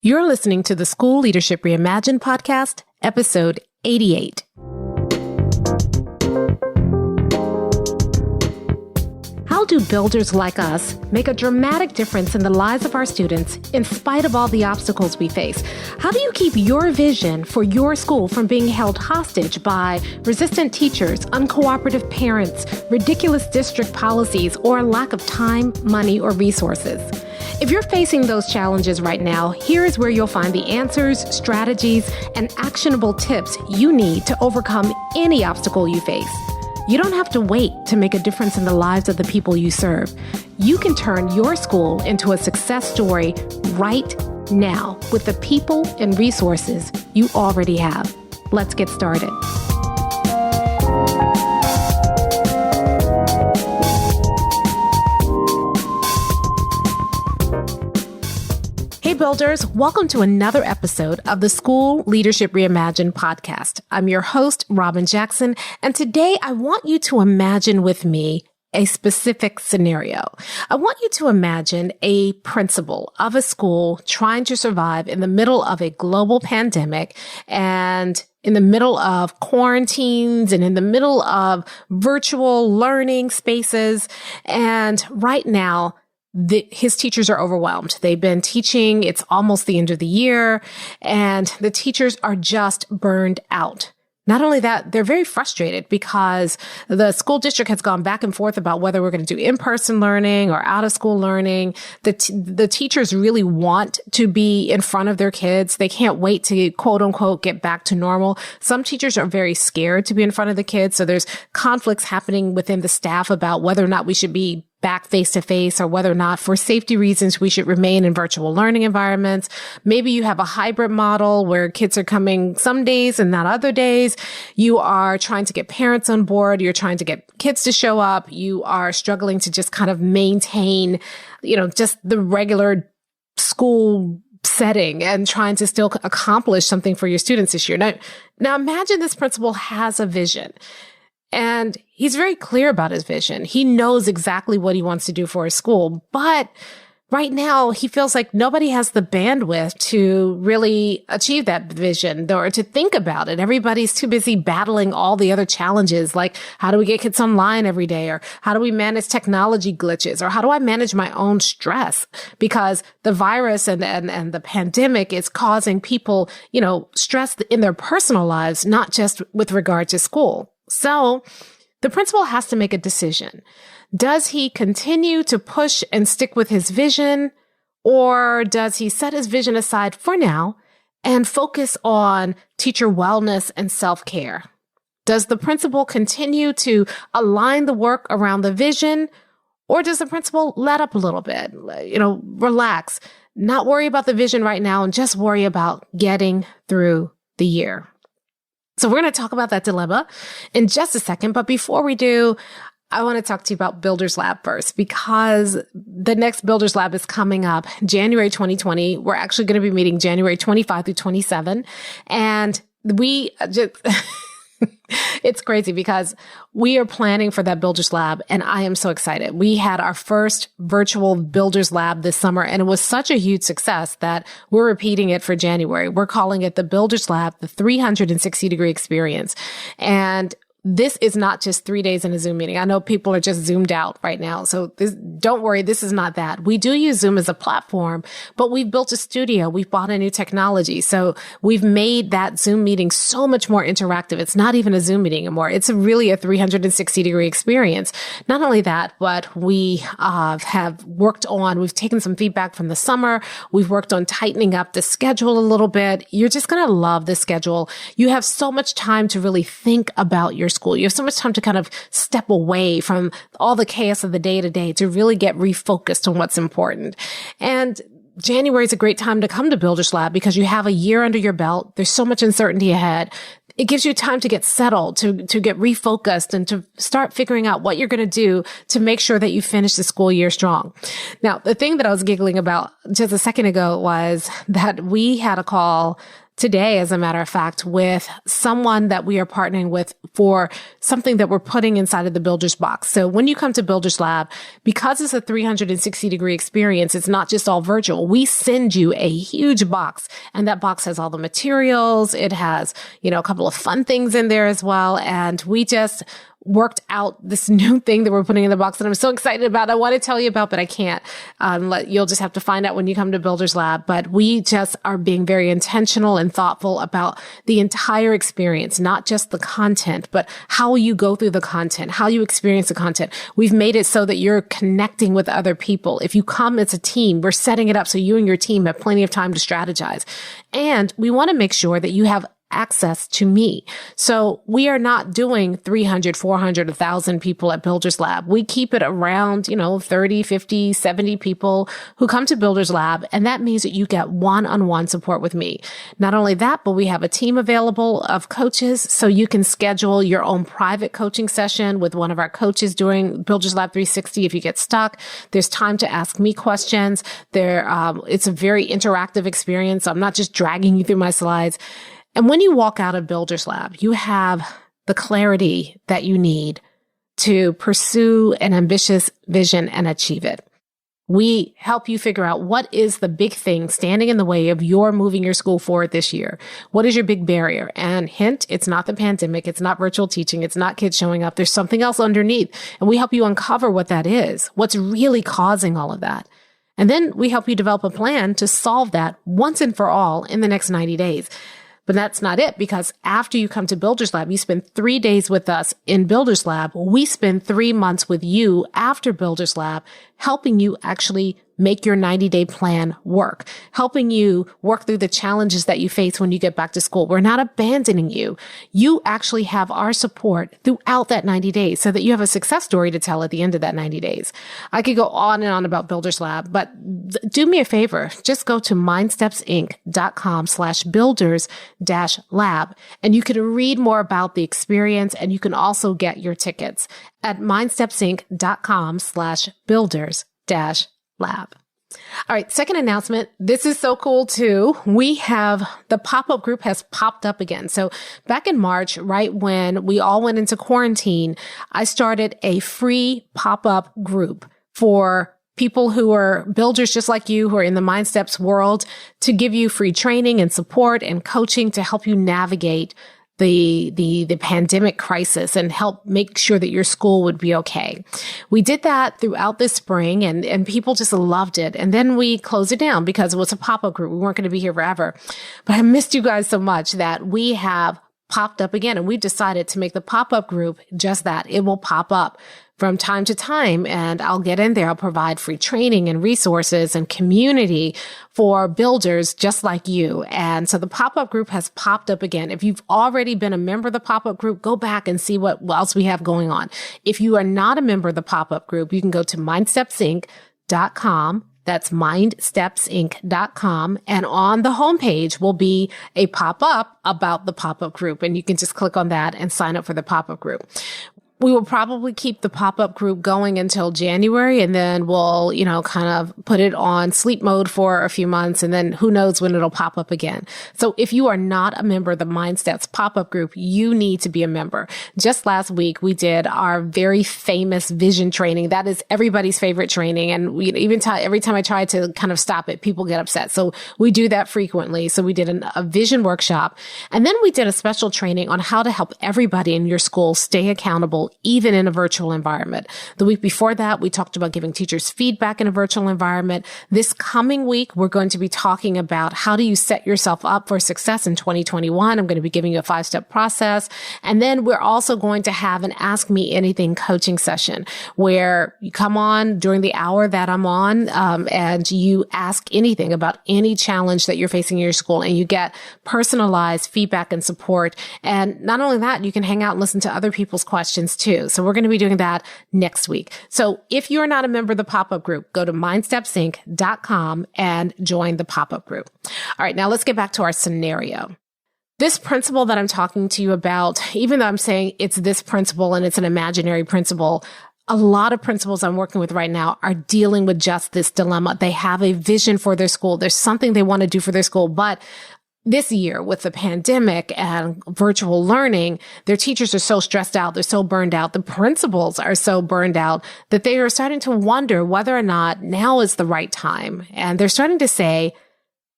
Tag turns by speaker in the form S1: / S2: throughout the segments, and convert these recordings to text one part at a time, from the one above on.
S1: You're listening to the School Leadership Reimagined podcast, episode 88. How do builders like us make a dramatic difference in the lives of our students in spite of all the obstacles we face? How do you keep your vision for your school from being held hostage by resistant teachers, uncooperative parents, ridiculous district policies, or a lack of time, money, or resources? If you're facing those challenges right now, here is where you'll find the answers, strategies, and actionable tips you need to overcome any obstacle you face. You don't have to wait to make a difference in the lives of the people you serve. You can turn your school into a success story right now with the people and resources you already have. Let's get started. Hey builders, welcome to another episode of the School Leadership Reimagined podcast. I'm your host, Robin Jackson, and today I want you to imagine with me a specific scenario. I want you to imagine a principal of a school trying to survive in the middle of a global pandemic and in the middle of quarantines and in the middle of virtual learning spaces. And right now, his teachers are overwhelmed. They've been teaching. It's almost the end of the year, and the teachers are just burned out. Not only that, they're very frustrated because the school district has gone back and forth about whether we're going to do in-person learning or out-of-school learning. The teachers really want to be in front of their kids. They can't wait to, quote unquote, get back to normal. Some teachers are very scared to be in front of the kids. So there's conflicts happening within the staff about whether or not we should be back face-to-face or whether or not for safety reasons we should remain in virtual learning environments. Maybe you have a hybrid model where kids are coming some days and not other days. You are trying to get parents on board. You're trying to get kids to show up. You are struggling to just kind of maintain, just the regular school setting and trying to still accomplish something for your students this year. Now imagine this principal has a vision. And he's very clear about his vision. He knows exactly what he wants to do for his school. But right now, he feels like nobody has the bandwidth to really achieve that vision or to think about it. Everybody's too busy battling all the other challenges, like how do we get kids online every day? Or how do we manage technology glitches? Or how do I manage my own stress? Because the virus and the pandemic is causing people, stress in their personal lives, not just with regard to school. So the principal has to make a decision. Does he continue to push and stick with his vision, or does he set his vision aside for now and focus on teacher wellness and self-care? Does the principal continue to align the work around the vision, or does the principal let up a little bit, relax, not worry about the vision right now and just worry about getting through the year? So we're going to talk about that dilemma in just a second. But before we do, I want to talk to you about Builders Lab first, because the next Builders Lab is coming up January 2020. We're actually going to be meeting January 25 through 27. And we just, it's crazy because we are planning for that Builders Lab, and I am so excited. We had our first virtual Builders Lab this summer, and it was such a huge success that we're repeating it for January. We're calling it the Builders Lab, the 360-degree experience. And this is not just 3 days in a Zoom meeting. I know people are just zoomed out right now. So don't worry, this is not that. We do use Zoom as a platform, but we've built a studio. We've bought a new technology. So we've made that Zoom meeting so much more interactive. It's not even a Zoom meeting anymore. It's really a 360-degree experience. Not only that, but we have worked on, we've taken some feedback from the summer. We've worked on tightening up the schedule a little bit. You're just going to love the schedule. You have so much time to really think about your school. You have so much time to kind of step away from all the chaos of the day to day to really get refocused on what's important. And January is a great time to come to Builders Lab because you have a year under your belt. There's so much uncertainty ahead. It gives you time to get settled, to get refocused and to start figuring out what you're going to do to make sure that you finish the school year strong. Now, the thing that I was giggling about just a second ago was that we had a call today, as a matter of fact, with someone that we are partnering with for something that we're putting inside of the Builders Box. So when you come to Builders Lab, because it's a 360-degree experience, it's not just all virtual. We send you a huge box, and that box has all the materials. It has, a couple of fun things in there as well. And we just worked out this new thing that we're putting in the box that I'm so excited about. I want to tell you about, but I can't. You'll just have to find out when you come to Builders Lab. But we just are being very intentional and thoughtful about the entire experience, not just the content, but how you go through the content, how you experience the content. We've made it so that you're connecting with other people. If you come as a team, we're setting it up so you and your team have plenty of time to strategize. And we want to make sure that you have access to me. So we are not doing 300, 400, 1,000 people at Builders Lab. We keep it around, 30, 50, 70 people who come to Builders Lab. And that means that you get one-on-one support with me. Not only that, but we have a team available of coaches. So you can schedule your own private coaching session with one of our coaches during Builders Lab 360. If you get stuck, there's time to ask me questions. It's a very interactive experience. I'm not just dragging you through my slides. And when you walk out of Builders Lab, you have the clarity that you need to pursue an ambitious vision and achieve it. We help you figure out what is the big thing standing in the way of your moving your school forward this year. What is your big barrier? And hint, it's not the pandemic. It's not virtual teaching. It's not kids showing up. There's something else underneath. And we help you uncover what that is, what's really causing all of that. And then we help you develop a plan to solve that once and for all in the next 90 days. But that's not it, because after you come to Builders Lab, you spend 3 days with us in Builders Lab. We spend 3 months with you after Builders Lab, helping you actually make your 90-day plan work, helping you work through the challenges that you face when you get back to school. We're not abandoning you. You actually have our support throughout that 90 days so that you have a success story to tell at the end of that 90 days. I could go on and on about Builders Lab, but do me a favor. Just go to mindstepsinc.com/builders-lab, and you can read more about the experience, and you can also get your tickets at mindstepsinc.com/builders-lab. All right. Second announcement. This is so cool too. The pop-up group has popped up again. So back in March, right when we all went into quarantine, I started a free pop-up group for people who are builders just like you, who are in the MindSteps world, to give you free training and support and coaching to help you navigate the pandemic crisis and help make sure that your school would be okay. We did that throughout this spring, and people just loved it. And then we closed it down because it was a pop-up group. We weren't going to be here forever. But I missed you guys so much that we have popped up again, and we've decided to make the pop-up group just that. It will pop up from time to time, and I'll get in there. I'll provide free training and resources and community for builders just like you. And so the pop-up group has popped up again. If you've already been a member of the pop-up group, go back and see what else we have going on. If you are not a member of the pop-up group, you can go to mindstepsinc.com. That's mindstepsinc.com. And on the homepage will be a pop-up about the pop-up group. And you can just click on that and sign up for the pop-up group. We will probably keep the pop-up group going until January, and then we'll, kind of put it on sleep mode for a few months, and then who knows when it'll pop up again. So if you are not a member of the MindSteps pop-up group, you need to be a member. Just last week, we did our very famous vision training. That is everybody's favorite training. And every time I try to kind of stop it, people get upset. So we do that frequently. So we did a vision workshop, and then we did a special training on how to help everybody in your school stay accountable, even in a virtual environment. The week before that, we talked about giving teachers feedback in a virtual environment. This coming week, we're going to be talking about how do you set yourself up for success in 2021. I'm going to be giving you a 5-step process. And then we're also going to have an Ask Me Anything coaching session where you come on during the hour that I'm on, and you ask anything about any challenge that you're facing in your school, and you get personalized feedback and support. And not only that, you can hang out and listen to other people's questions too. So we're going to be doing that next week. So if you're not a member of the pop-up group, go to mindstepsinc.com and join the pop-up group. All right, now let's get back to our scenario. This principle that I'm talking to you about, even though I'm saying it's this principle and it's an imaginary principle, a lot of principals I'm working with right now are dealing with just this dilemma. They have a vision for their school. There's something they want to do for their school, but this year with the pandemic and virtual learning, their teachers are so stressed out. They're so burned out. The principals are so burned out that they are starting to wonder whether or not now is the right time. And they're starting to say,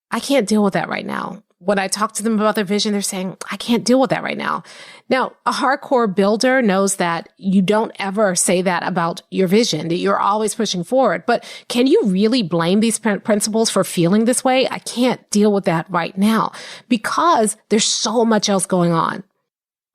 S1: I can't deal with that right now. When I talk to them about their vision, they're saying, I can't deal with that right now. Now, a hardcore builder knows that you don't ever say that about your vision, that you're always pushing forward. But can you really blame these principals for feeling this way? I can't deal with that right now because there's so much else going on.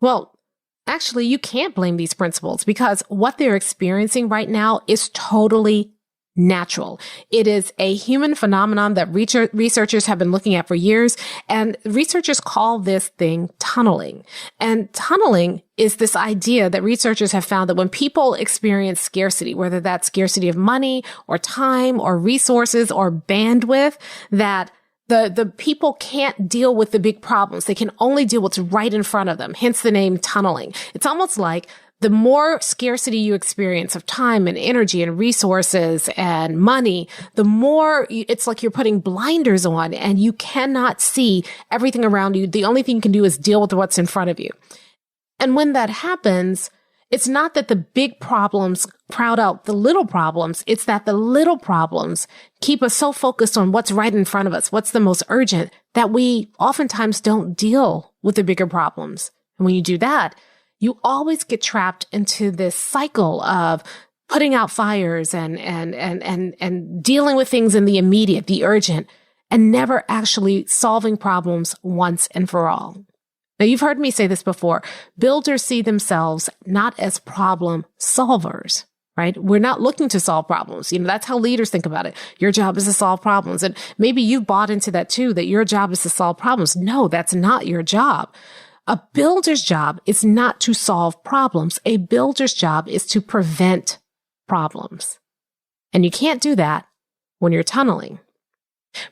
S1: Well, actually, you can't blame these principals because what they're experiencing right now is totally natural. It is a human phenomenon that researchers have been looking at for years, and researchers call this thing tunneling. And tunneling is this idea that researchers have found that when people experience scarcity, whether that's scarcity of money or time or resources or bandwidth, that the people can't deal with the big problems. They can only deal with what's right in front of them, hence the name tunneling. It's almost like the more scarcity you experience of time and energy and resources and money, the more it's like you're putting blinders on and you cannot see everything around you. The only thing you can do is deal with what's in front of you. And when that happens, it's not that the big problems crowd out the little problems. It's that the little problems keep us so focused on what's right in front of us, what's the most urgent, that we oftentimes don't deal with the bigger problems. And when you do that, you always get trapped into this cycle of putting out fires and dealing with things in the immediate, the urgent, and never actually solving problems once and for all. Now, you've heard me say this before. Builders see themselves not as problem solvers, right? We're not looking to solve problems. That's how leaders think about it. Your job is to solve problems. And maybe you've bought into that too, that your job is to solve problems. No, that's not your job. A builder's job is not to solve problems. A builder's job is to prevent problems. And you can't do that when you're tunneling.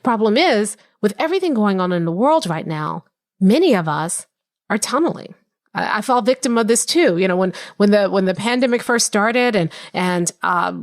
S1: Problem is, with everything going on in the world right now, many of us are tunneling. I fell victim of this too. When the pandemic first started and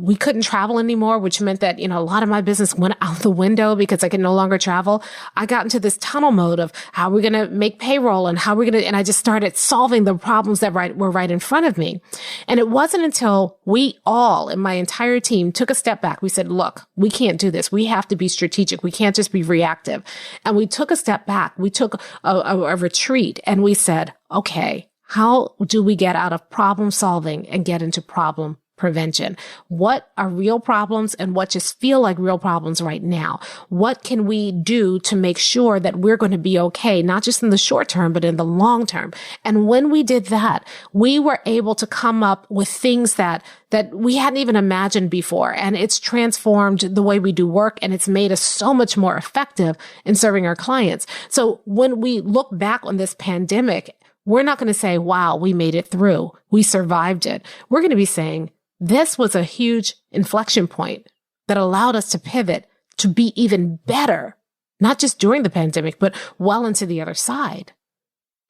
S1: we couldn't travel anymore, which meant that, a lot of my business went out the window because I could no longer travel. I got into this tunnel mode of how we're going to make payroll and and I just started solving the problems that were right in front of me. And it wasn't until we all in my entire team took a step back. We said, look, we can't do this. We have to be strategic. We can't just be reactive. And we took a step back. We took a retreat and we said, okay, how do we get out of problem solving and get into problem prevention? What are real problems and what just feel like real problems right now? What can we do to make sure that we're going to be okay, not just in the short term, but in the long term? And when we did that, we were able to come up with things that we hadn't even imagined before. And it's transformed the way we do work, and it's made us so much more effective in serving our clients. So when we look back on this pandemic, we're not going to say, wow, we made it through. We survived it. We're going to be saying this was a huge inflection point that allowed us to pivot to be even better, not just during the pandemic, but well into the other side.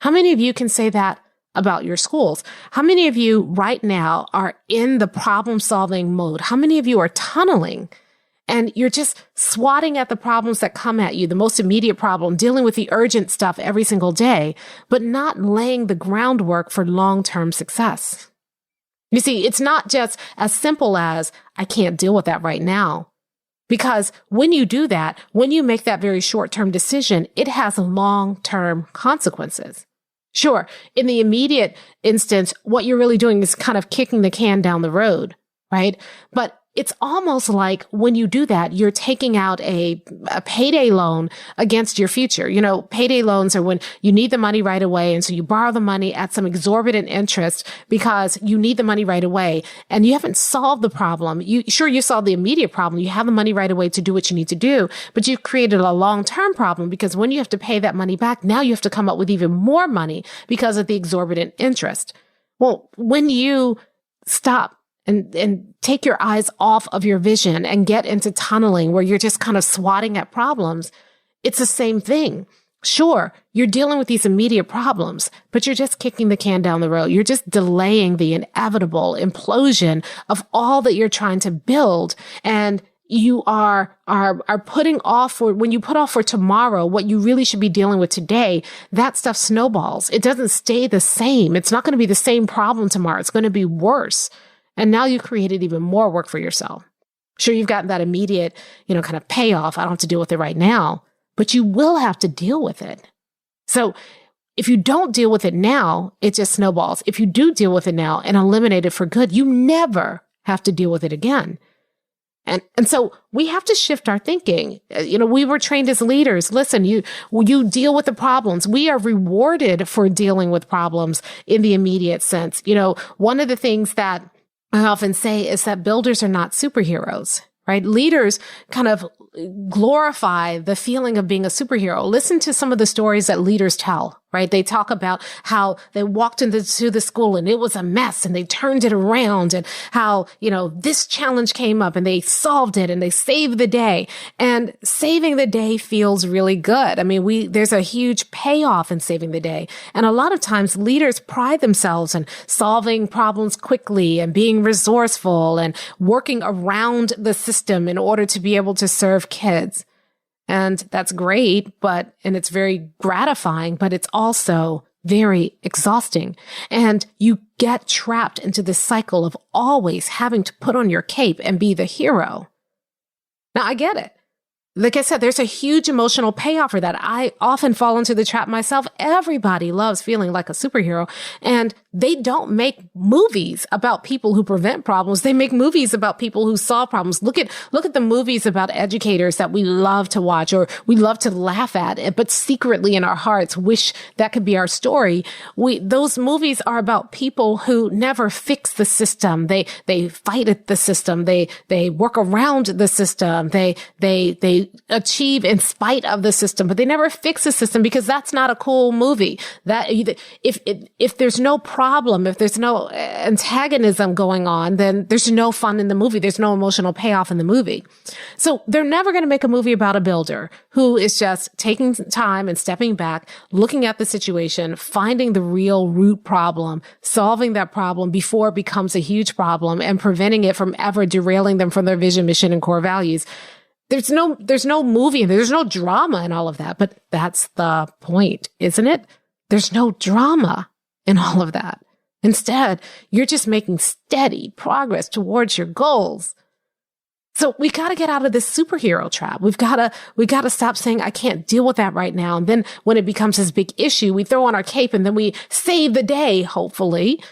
S1: How many of you can say that about your schools? How many of you right now are in the problem solving mode? How many of you are tunneling? And you're just swatting at the problems that come at you, the most immediate problem, dealing with the urgent stuff every single day, but not laying the groundwork for long-term success. You see, it's not just as simple as, I can't deal with that right now. Because when you do that, when you make that very short-term decision, it has long-term consequences. Sure, in the immediate instance, what you're really doing is kind of kicking the can down the road, right? But it's almost like when you do that, you're taking out a payday loan against your future. Payday loans are when you need the money right away. And so you borrow the money at some exorbitant interest because you need the money right away. And you haven't solved the problem. You solved the immediate problem. You have the money right away to do what you need to do, but you've created a long-term problem because when you have to pay that money back, now you have to come up with even more money because of the exorbitant interest. Well, when you stop and take your eyes off of your vision and get into tunneling where you're just kind of swatting at problems, it's the same thing. Sure, you're dealing with these immediate problems, but you're just kicking the can down the road. You're just delaying the inevitable implosion of all that you're trying to build. And you are putting off for, when you put off for tomorrow, what you really should be dealing with today, that stuff snowballs. It doesn't stay the same. It's not going to be the same problem tomorrow. It's going to be worse. And now you created even more work for yourself. Sure, you've gotten that immediate, kind of payoff. I don't have to deal with it right now, but you will have to deal with it. So if you don't deal with it now, it just snowballs. If you do deal with it now and eliminate it for good, you never have to deal with it again. And so we have to shift our thinking. We were trained as leaders. Listen, you deal with the problems. We are rewarded for dealing with problems in the immediate sense. One of the things that I often say is that builders are not superheroes, right? Leaders kind of glorify the feeling of being a superhero. Listen to some of the stories that leaders tell, right? They talk about how they walked into the school and it was a mess and they turned it around, and how, this challenge came up and they solved it and they saved the day. And saving the day feels really good. I mean, there's a huge payoff in saving the day. And a lot of times leaders pride themselves in solving problems quickly and being resourceful and working around the system in order to be able to serve kids. And that's great, and it's very gratifying, but it's also very exhausting. And you get trapped into this cycle of always having to put on your cape and be the hero. Now, I get it. Like I said, there's a huge emotional payoff for that. I often fall into the trap myself. Everybody loves feeling like a superhero, and they don't make movies about people who prevent problems. They make movies about people who solve problems. Look at the movies about educators that we love to watch or we love to laugh at, but secretly in our hearts wish that could be our story. Those movies are about people who never fix the system. They fight at the system. They work around the system. They achieve in spite of the system, but they never fix the system, because that's not a cool movie. That if there's no problem, if there's no antagonism going on, then there's no fun in the movie. There's no emotional payoff in the movie. So they're never going to make a movie about a builder who is just taking time and stepping back, looking at the situation, finding the real root problem, solving that problem before it becomes a huge problem, and preventing it from ever derailing them from their vision, mission, and core values. There's no movie and there's no drama in all of that, but that's the point, isn't it? There's no drama in all of that. Instead, you're just making steady progress towards your goals. So we got to get out of this superhero trap. We got to stop saying, I can't deal with that right now. And then when it becomes this big issue, we throw on our cape and then we save the day, hopefully,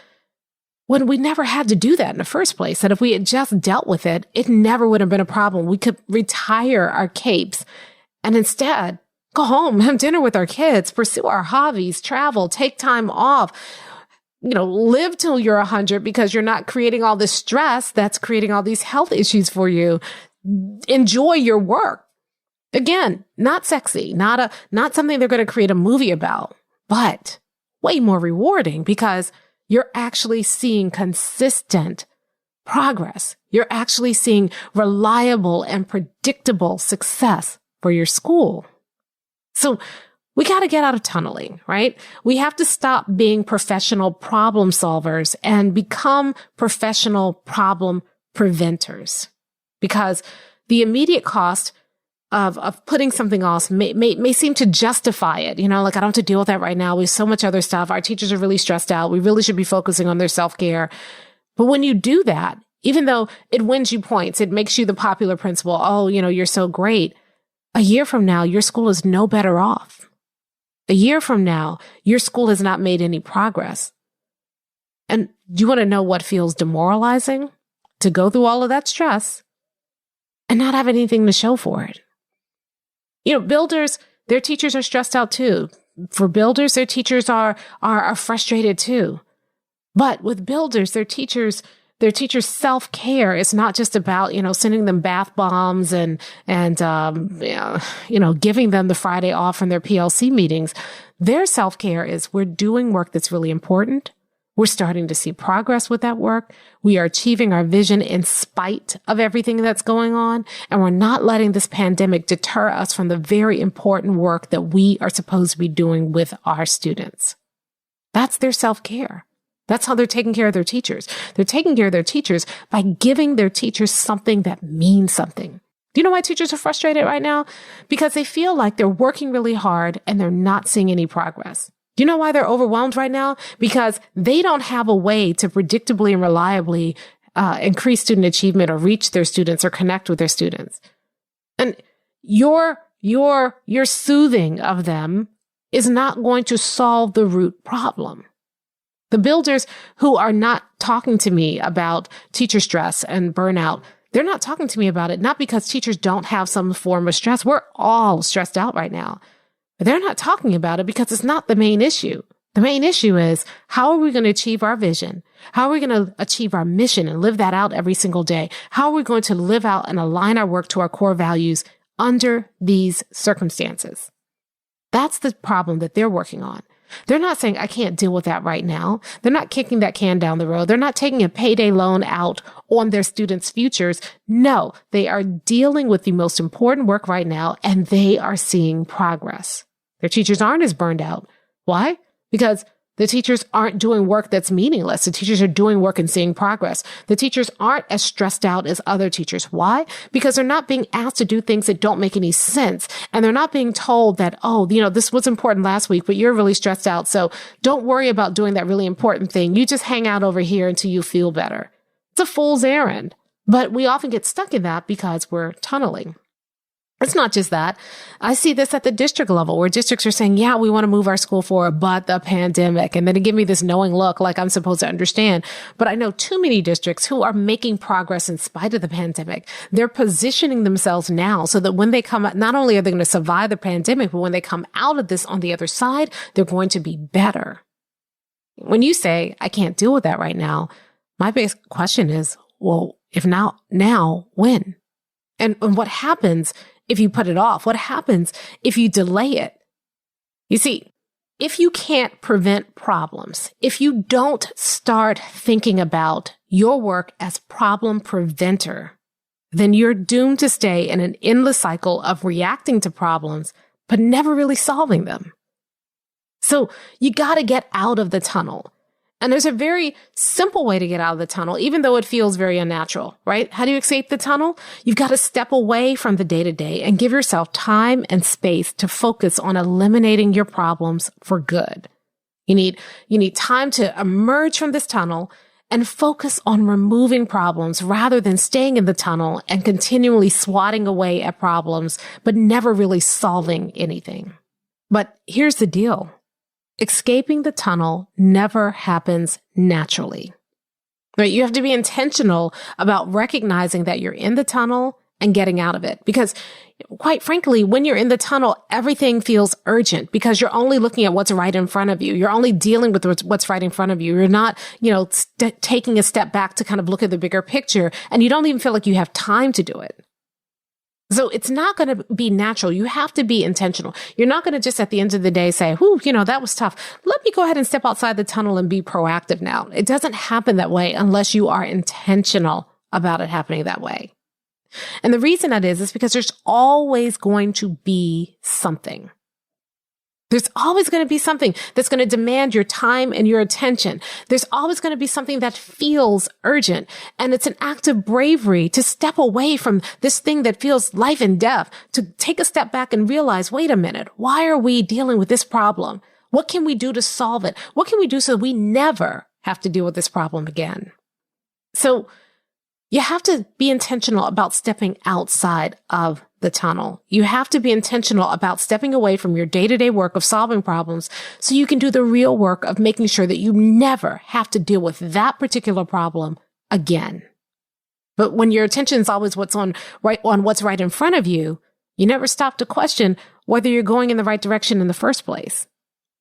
S1: when we never had to do that in the first place. And if we had just dealt with it, it never would have been a problem. We could retire our capes and instead go home, have dinner with our kids, pursue our hobbies, travel, take time off, live till you're 100, because you're not creating all this stress that's creating all these health issues for you. Enjoy your work. Again, not sexy, not something they're going to create a movie about, but way more rewarding, because you're actually seeing consistent progress. You're actually seeing reliable and predictable success for your school. So we got to get out of tunneling, right? We have to stop being professional problem solvers and become professional problem preventers, because the immediate cost of putting something off may seem to justify it. Like, I don't have to deal with that right now. We have so much other stuff. Our teachers are really stressed out. We really should be focusing on their self-care. But when you do that, even though it wins you points, it makes you the popular principal. Oh, you're so great. A year from now, your school is no better off. A year from now, your school has not made any progress. And do you want to know what feels demoralizing? To go through all of that stress and not have anything to show for it. Builders, their teachers are stressed out too. For builders, their teachers are frustrated too. But with builders, their teachers' self-care is not just about, sending them bath bombs and giving them the Friday off from their PLC meetings. Their self-care is, we're doing work that's really important. We're starting to see progress with that work. We are achieving our vision in spite of everything that's going on. And we're not letting this pandemic deter us from the very important work that we are supposed to be doing with our students. That's their self-care. That's how they're taking care of their teachers. They're taking care of their teachers by giving their teachers something that means something. Do you know why teachers are frustrated right now? Because they feel like they're working really hard and they're not seeing any progress. Do you know why they're overwhelmed right now? Because they don't have a way to predictably and reliably increase student achievement or reach their students or connect with their students. And your soothing of them is not going to solve the root problem. The builders who are not talking to me about teacher stress and burnout, they're not talking to me about it, not because teachers don't have some form of stress. We're all stressed out right now. But they're not talking about it because it's not the main issue. The main issue is, how are we going to achieve our vision? How are we going to achieve our mission and live that out every single day? How are we going to live out and align our work to our core values under these circumstances? That's the problem that they're working on. They're not saying, I can't deal with that right now. They're not kicking that can down the road. They're not taking a payday loan out on their students' futures. No, they are dealing with the most important work right now, and they are seeing progress. Their teachers aren't as burned out. Why? Because the teachers aren't doing work that's meaningless. The teachers are doing work and seeing progress. The teachers aren't as stressed out as other teachers. Why? Because they're not being asked to do things that don't make any sense. And they're not being told that, oh, this was important last week, but you're really stressed out. So don't worry about doing that really important thing. You just hang out over here until you feel better. It's a fool's errand. But we often get stuck in that because we're tunneling. It's not just that. I see this at the district level where districts are saying, yeah, we want to move our school forward, but the pandemic. And then they give me this knowing look like I'm supposed to understand. But I know too many districts who are making progress in spite of the pandemic. They're positioning themselves now so that when they come out, not only are they going to survive the pandemic, but when they come out of this on the other side, they're going to be better. When you say, I can't deal with that right now, my basic question is, well, if not now, when? And what happens if you put it off? What happens if you delay it? You see, if you can't prevent problems, if you don't start thinking about your work as problem preventer, then you're doomed to stay in an endless cycle of reacting to problems, but never really solving them. So you got to get out of the tunnel. And there's a very simple way to get out of the tunnel, even though it feels very unnatural, right? How do you escape the tunnel? You've got to step away from the day-to-day and give yourself time and space to focus on eliminating your problems for good. You need time to emerge from this tunnel and focus on removing problems rather than staying in the tunnel and continually swatting away at problems, but never really solving anything. But here's the deal. Escaping the tunnel never happens naturally. Right? You have to be intentional about recognizing that you're in the tunnel and getting out of it. Because quite frankly, when you're in the tunnel, everything feels urgent because you're only looking at what's right in front of you. You're only dealing with what's right in front of you. You're not, taking a step back to kind of look at the bigger picture, and you don't even feel like you have time to do it. So it's not going to be natural. You have to be intentional. You're not going to just at the end of the day say, whew, that was tough. Let me go ahead and step outside the tunnel and be proactive now. It doesn't happen that way unless you are intentional about it happening that way. And the reason that is because there's always going to be something. There's always going to be something that's going to demand your time and your attention. There's always going to be something that feels urgent. And it's an act of bravery to step away from this thing that feels life and death, to take a step back and realize, wait a minute, why are we dealing with this problem? What can we do to solve it? What can we do so we never have to deal with this problem again? So you have to be intentional about stepping outside of the tunnel. You have to be intentional about stepping away from your day-to-day work of solving problems so you can do the real work of making sure that you never have to deal with that particular problem again. But when your attention is always what's right in front of you, you never stop to question whether you're going in the right direction in the first place.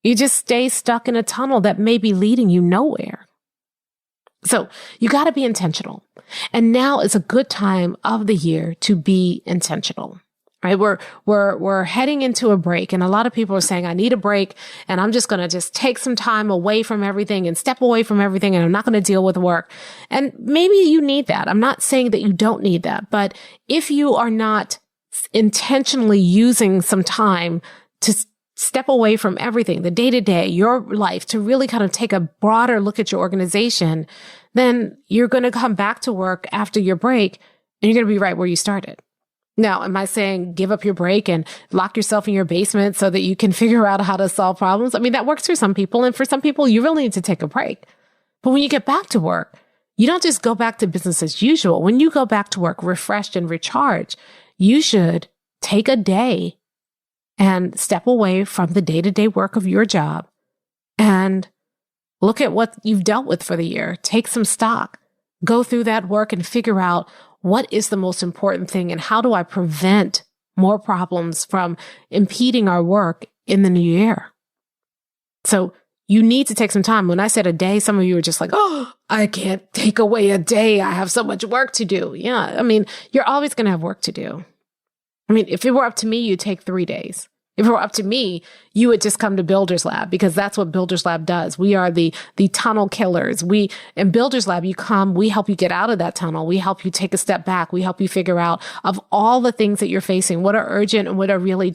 S1: You just stay stuck in a tunnel that may be leading you nowhere. So you got to be intentional. And now is a good time of the year to be intentional, right? We're heading into a break, and a lot of people are saying, I need a break, and I'm just going to take some time away from everything and step away from everything, and I'm not going to deal with work. And maybe you need that. I'm not saying that you don't need that, but if you are not intentionally using some time to step away from everything, the day-to-day, your life, to really kind of take a broader look at your organization, then you're going to come back to work after your break and you're going to be right where you started. Now, am I saying give up your break and lock yourself in your basement so that you can figure out how to solve problems? I mean, that works for some people. And for some people, you really need to take a break. But when you get back to work, you don't just go back to business as usual. When you go back to work refreshed and recharged, you should take a day and step away from the day-to-day work of your job and look at what you've dealt with for the year. Take some stock, go through that work and figure out what is the most important thing and how do I prevent more problems from impeding our work in the new year. So you need to take some time. When I said a day, some of you were just like, oh, I can't take away a day. I have so much work to do. Yeah, I mean, you're always going to have work to do. I mean, if it were up to me, you'd take 3 days. If it were up to me, you would just come to Builders Lab because that's what Builders Lab does. We are the tunnel killers. In Builders Lab, you come, we help you get out of that tunnel. We help you take a step back. We help you figure out of all the things that you're facing, what are urgent and what are really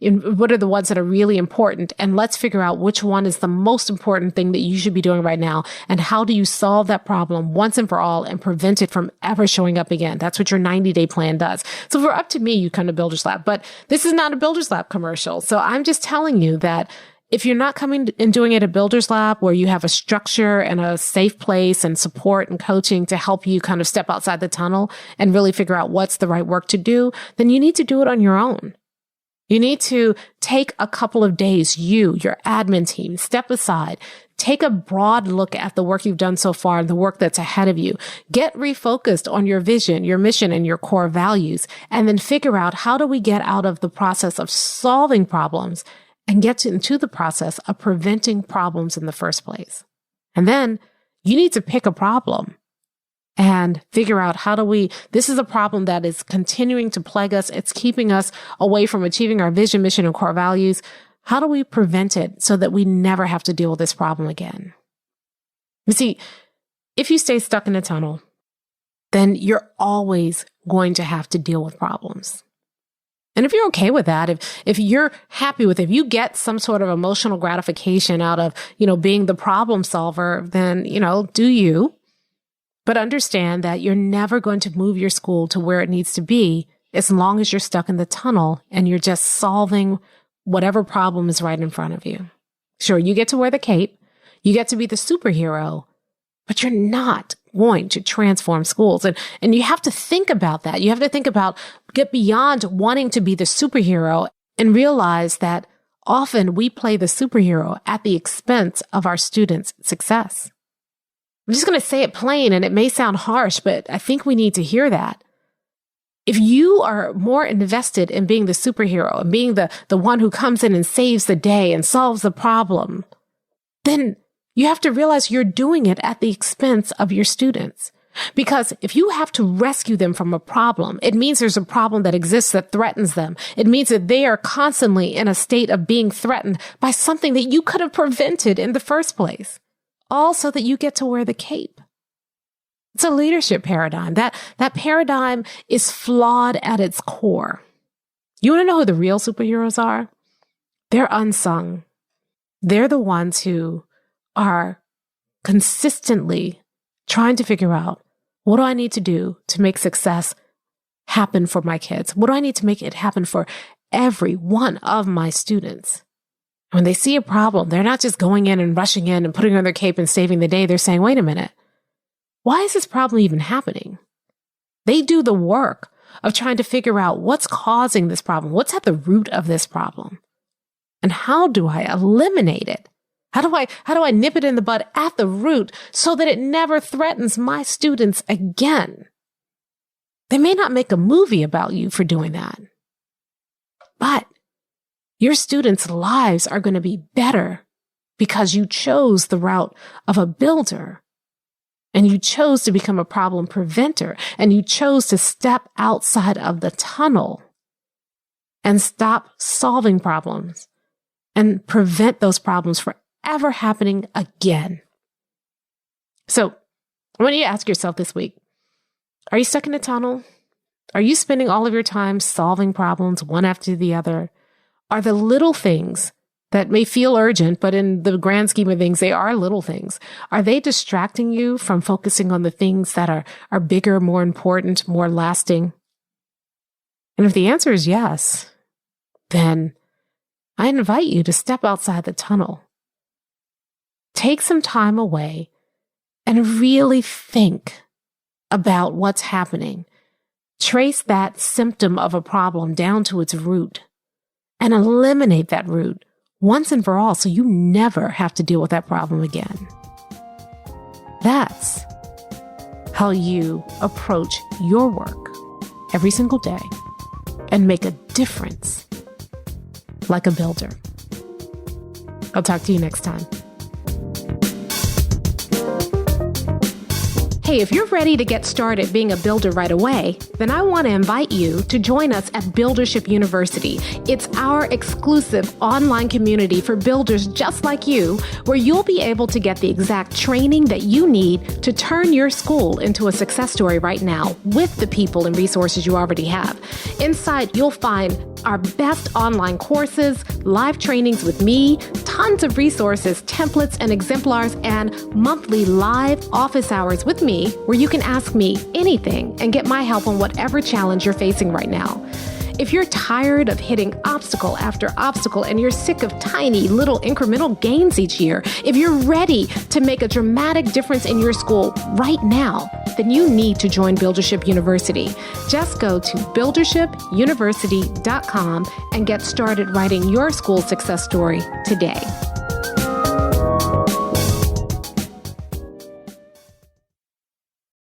S1: what are the ones that are really important. And let's figure out which one is the most important thing that you should be doing right now. And how do you solve that problem once and for all and prevent it from ever showing up again? That's what your 90-day plan does. So if it were up to me, you come to Builders Lab, but this is not a Builders Lab commercial. So I'm just telling you that if you're not coming and doing it at Builders Lab, where you have a structure and a safe place and support and coaching to help you kind of step outside the tunnel and really figure out what's the right work to do, then you need to do it on your own. You need to take a couple of days, your admin team, step aside, take a broad look at the work you've done so far and the work that's ahead of you. Get refocused on your vision, your mission, and your core values, and then figure out how do we get out of the process of solving problems and get into the process of preventing problems in the first place. And then you need to pick a problem and figure out this is a problem that is continuing to plague us. It's keeping us away from achieving our vision, mission, and core values. How do we prevent it so that we never have to deal with this problem again? You see, if you stay stuck in a tunnel, then you're always going to have to deal with problems. And if you're okay with that, if you're happy with it, if you get some sort of emotional gratification out of, being the problem solver, then, do you. But understand that you're never going to move your school to where it needs to be as long as you're stuck in the tunnel and you're just solving whatever problem is right in front of you. Sure, you get to wear the cape, you get to be the superhero, but you're not going to transform schools. And you have to think about that. You have to think about, get beyond wanting to be the superhero and realize that often we play the superhero at the expense of our students' success. I'm just going to say it plain, and it may sound harsh, but I think we need to hear that. If you are more invested in being the superhero and being the one who comes in and saves the day and solves the problem, then you have to realize you're doing it at the expense of your students. Because if you have to rescue them from a problem, it means there's a problem that exists that threatens them. It means that they are constantly in a state of being threatened by something that you could have prevented in the first place. All so that you get to wear the cape. It's a leadership paradigm. That paradigm is flawed at its core. You want to know who the real superheroes are? They're unsung. They're the ones who are consistently trying to figure out, what do I need to do to make success happen for my kids? What do I need to make it happen for every one of my students? When they see a problem, they're not just going in and rushing in and putting on their cape and saving the day. They're saying, wait a minute, why is this problem even happening? They do the work of trying to figure out what's causing this problem, what's at the root of this problem, and how do I eliminate it? How do I nip it in the bud at the root so that it never threatens my students again? They may not make a movie about you for doing that, but your students' lives are going to be better because you chose the route of a builder and you chose to become a problem preventer and you chose to step outside of the tunnel and stop solving problems and prevent those problems from ever happening again. So I want you to ask yourself this week, are you stuck in a tunnel? Are you spending all of your time solving problems one after the other? Are the little things that may feel urgent, but in the grand scheme of things, they are little things, are they distracting you from focusing on the things that are bigger, more important, more lasting? And if the answer is yes, then I invite you to step outside the tunnel. Take some time away and really think about what's happening. Trace that symptom of a problem down to its root and eliminate that root once and for all so you never have to deal with that problem again. That's how you approach your work every single day and make a difference like a builder. I'll talk to you next time. Hey, if you're ready to get started being a builder right away, then I want to invite you to join us at Buildership University. It's our exclusive online community for builders just like you, where you'll be able to get the exact training that you need to turn your school into a success story right now with the people and resources you already have. Inside, you'll find our best online courses, live trainings with me, tons of resources, templates, and exemplars, and monthly live office hours with me where you can ask me anything and get my help on whatever challenge you're facing right now. If you're tired of hitting obstacle after obstacle and you're sick of tiny little incremental gains each year, if you're ready to make a dramatic difference in your school right now, then you need to join Buildership University. Just go to buildershipuniversity.com and get started writing your school success story today.